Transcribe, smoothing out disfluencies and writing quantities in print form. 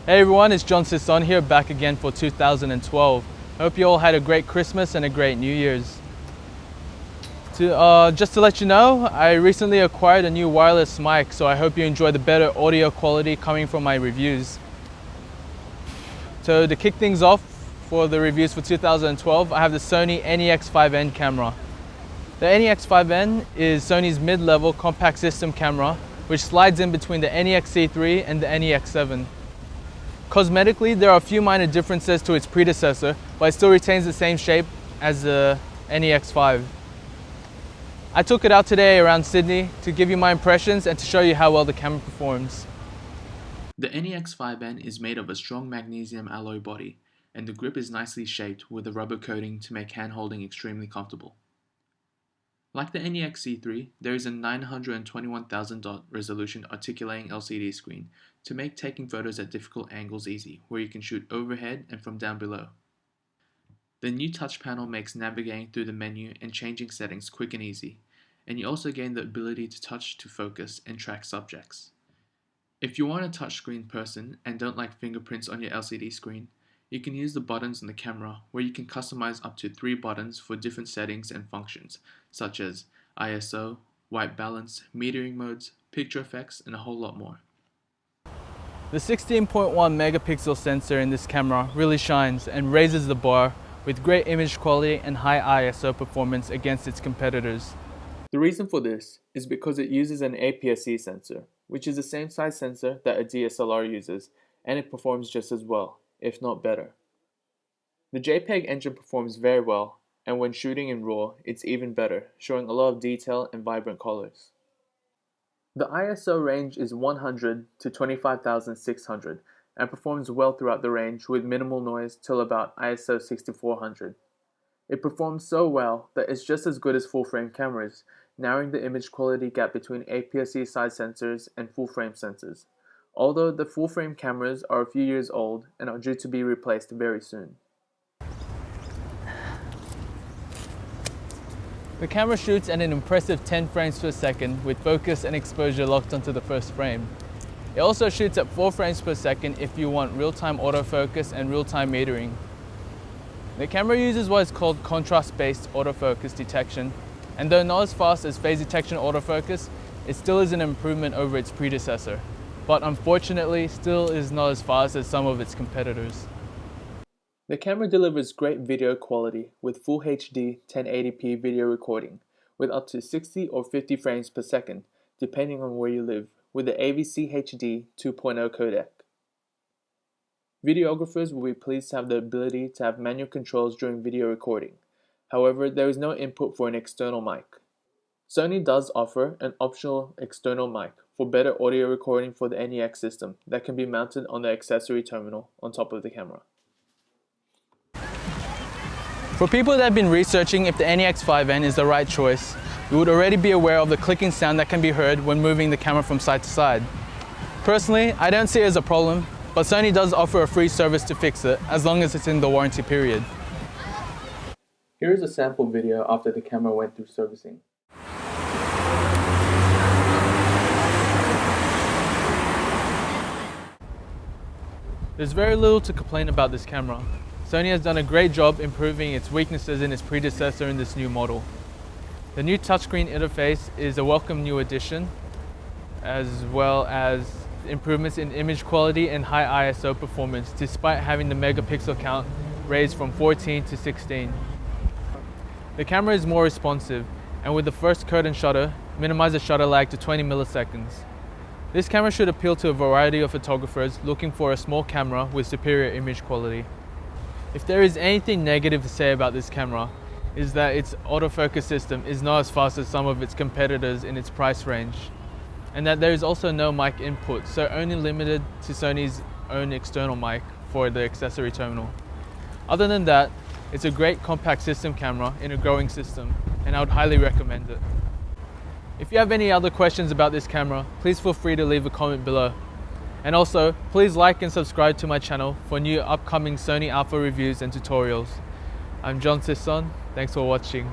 Hey everyone, it's Sison here, back again for 2012. Hope you all had a great Christmas and a great New Year's. Just to let you know, I recently acquired a new wireless mic, so I hope you enjoy the better audio quality coming from my reviews. So to kick things off for the reviews for 2012, I have the Sony NEX-5N camera. The NEX-5N is Sony's mid-level compact system camera, which slides in between the NEX-C3 and the NEX-7. Cosmetically, there are a few minor differences to its predecessor, but it still retains the same shape as the NEX-5. I took it out today around Sydney to give you my impressions and to show you how well the camera performs. The NEX-5N is made of a strong magnesium alloy body, and the grip is nicely shaped with a rubber coating to make hand-holding extremely comfortable. Like the NEX-C3, there is a 921,000 dot resolution articulating LCD screen to make taking photos at difficult angles easy, where you can shoot overhead and from down below. The new touch panel makes navigating through the menu and changing settings quick and easy, and you also gain the ability to touch to focus and track subjects. If you aren't a touchscreen person and don't like fingerprints on your LCD screen, you can use the buttons on the camera, where you can customize up to 3 buttons for different settings and functions, such as ISO, white balance, metering modes, picture effects, and a whole lot more. The 16.1 megapixel sensor in this camera really shines and raises the bar with great image quality and high ISO performance against its competitors. The reason for this is because it uses an APS-C sensor, which is the same size sensor that a DSLR uses, and it performs just as well, if not better. The Jpeg engine performs very well, and when shooting in RAW, it's even better, showing a lot of detail and vibrant colors. The ISO range is 100 to 25,600 and performs well throughout the range with minimal noise till about ISO 6400. It performs so well that it's just as good as full-frame cameras, narrowing the image quality gap between APS-C side sensors and full-frame sensors, although the full-frame cameras are a few years old and are due to be replaced very soon. The camera shoots at an impressive 10 frames per second with focus and exposure locked onto the first frame. It also shoots at 4 frames per second if you want real-time autofocus and real-time metering. The camera uses what is called contrast-based autofocus detection, and though not as fast as phase detection autofocus, it still is an improvement over its predecessor, but unfortunately still is not as fast as some of its competitors. The camera delivers great video quality with Full HD 1080p video recording with up to 60 or 50 frames per second, depending on where you live, with the AVC HD 2.0 codec. Videographers will be pleased to have the ability to have manual controls during video recording. However, there is no input for an external mic. Sony does offer an optional external mic for better audio recording for the NEX system that can be mounted on the accessory terminal on top of the camera. For people that have been researching if the NEX-5N is the right choice, you would already be aware of the clicking sound that can be heard when moving the camera from side to side. Personally, I don't see it as a problem, but Sony does offer a free service to fix it as long as it's in the warranty period. Here is a sample video after the camera went through servicing. There's very little to complain about this camera. Sony has done a great job improving its weaknesses in its predecessor in this new model. The new touchscreen interface is a welcome new addition, as well as improvements in image quality and high ISO performance, despite having the megapixel count raised from 14 to 16. The camera is more responsive, and with the first curtain shutter, minimizes shutter lag to 20 milliseconds. This camera should appeal to a variety of photographers looking for a small camera with superior image quality. If there is anything negative to say about this camera, is that its autofocus system is not as fast as some of its competitors in its price range, and that there is also no mic input, so only limited to Sony's own external mic for the accessory terminal. Other than that, it's a great compact system camera in a growing system, and I would highly recommend it. If you have any other questions about this camera, please feel free to leave a comment below. And also, please like and subscribe to my channel for new upcoming Sony Alpha reviews and tutorials. I'm Sison, thanks for watching.